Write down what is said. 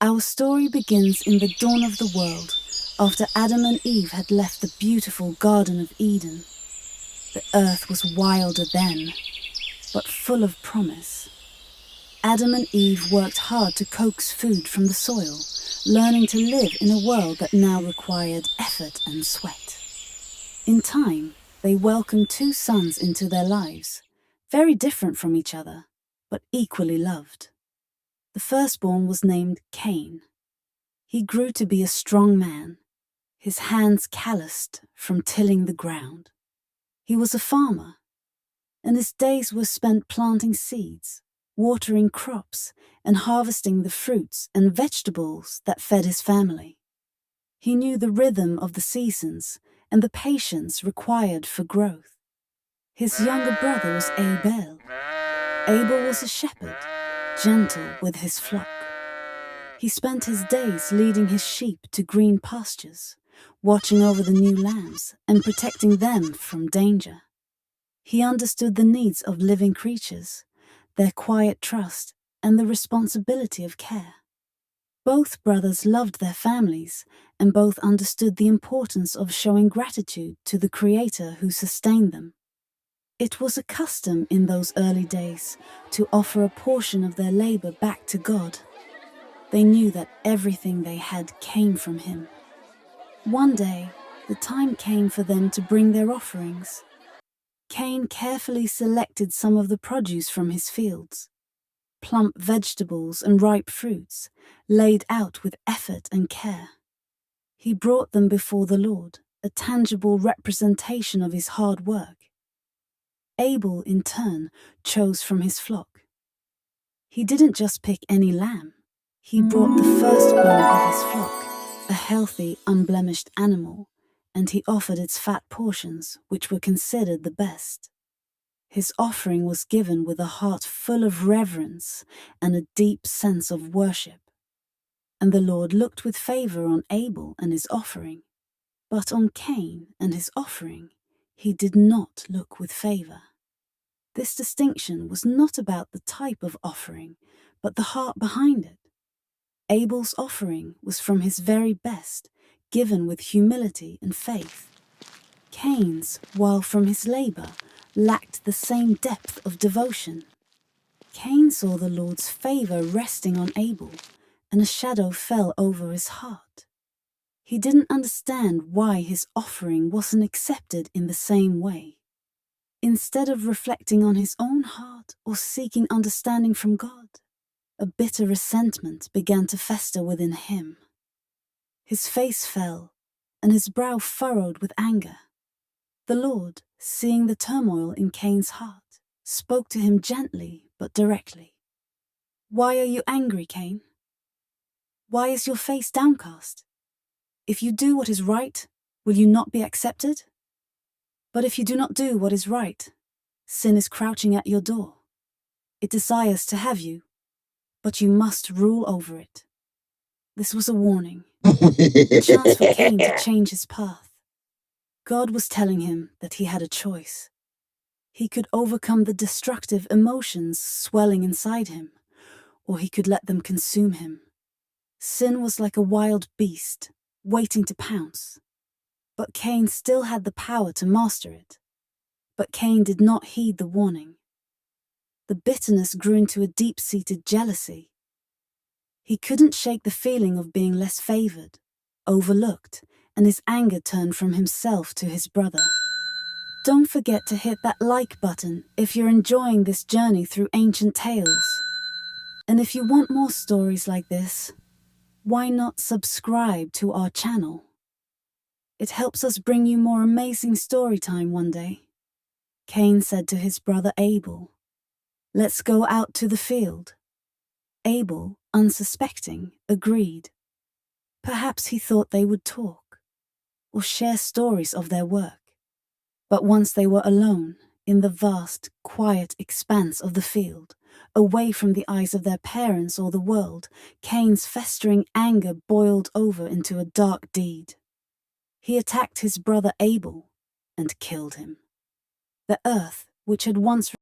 Our story begins in the dawn of the world, after Adam and Eve had left the beautiful Garden of Eden. The earth was wilder then, but full of promise. Adam and Eve worked hard to coax food from the soil, learning to live in a world that now required effort and sweat. In time, they welcomed two sons into their lives, very different from each other, but equally loved. The firstborn was named Cain. He grew to be a strong man, his hands calloused from tilling the ground. He was a farmer, and his days were spent planting seeds, watering crops, and harvesting the fruits and vegetables that fed his family. He knew the rhythm of the seasons and the patience required for growth. His younger brother was Abel. Abel was a shepherd, gentle with his flock. He spent his days leading his sheep to green pastures, watching over the new lambs and protecting them from danger. He understood the needs of living creatures, their quiet trust, and the responsibility of care. Both brothers loved their families, and both understood the importance of showing gratitude to the Creator who sustained them. It was a custom in those early days to offer a portion of their labor back to God. They knew that everything they had came from Him. One day, the time came for them to bring their offerings. Cain carefully selected some of the produce from his fields. Plump vegetables and ripe fruits, laid out with effort and care. He brought them before the Lord, a tangible representation of his hard work. Abel, in turn, chose from his flock. He didn't just pick any lamb. He brought the firstborn of his flock, a healthy, unblemished animal, and he offered its fat portions, which were considered the best. His offering was given with a heart full of reverence and a deep sense of worship. And the Lord looked with favor on Abel and his offering, but on Cain and his offering He did not look with favor. This distinction was not about the type of offering, but the heart behind it. Abel's offering was from his very best, given with humility and faith. Cain's, while from his labor, lacked the same depth of devotion. Cain saw the Lord's favor resting on Abel, and a shadow fell over his heart. He didn't understand why his offering wasn't accepted in the same way. Instead of reflecting on his own heart or seeking understanding from God, a bitter resentment began to fester within him. His face fell, and his brow furrowed with anger. The Lord, seeing the turmoil in Cain's heart, spoke to him gently but directly. "Why are you angry, Cain? Why is your face downcast? If you do what is right, will you not be accepted? But if you do not do what is right, sin is crouching at your door. It desires to have you, but you must rule over it." This was a warning, a chance for Cain to change his path. God was telling him that he had a choice. He could overcome the destructive emotions swelling inside him, or he could let them consume him. Sin was like a wild beast, waiting to pounce. But Cain still had the power to master it. But Cain did not heed the warning. The bitterness grew into a deep-seated jealousy. He couldn't shake the feeling of being less favored, overlooked, and his anger turned from himself to his brother. Don't forget to hit that like button if you're enjoying this journey through ancient tales. And if you want more stories like this, why not subscribe to our channel? It helps us bring you more amazing story time one day. Cain said to his brother Abel, "Let's go out to the field." Abel, unsuspecting, agreed. Perhaps he thought they would talk, or share stories of their work. But once they were alone, in the vast, quiet expanse of the field, away from the eyes of their parents or the world, Cain's festering anger boiled over into a dark deed. He attacked his brother Abel and killed him. The earth, which had once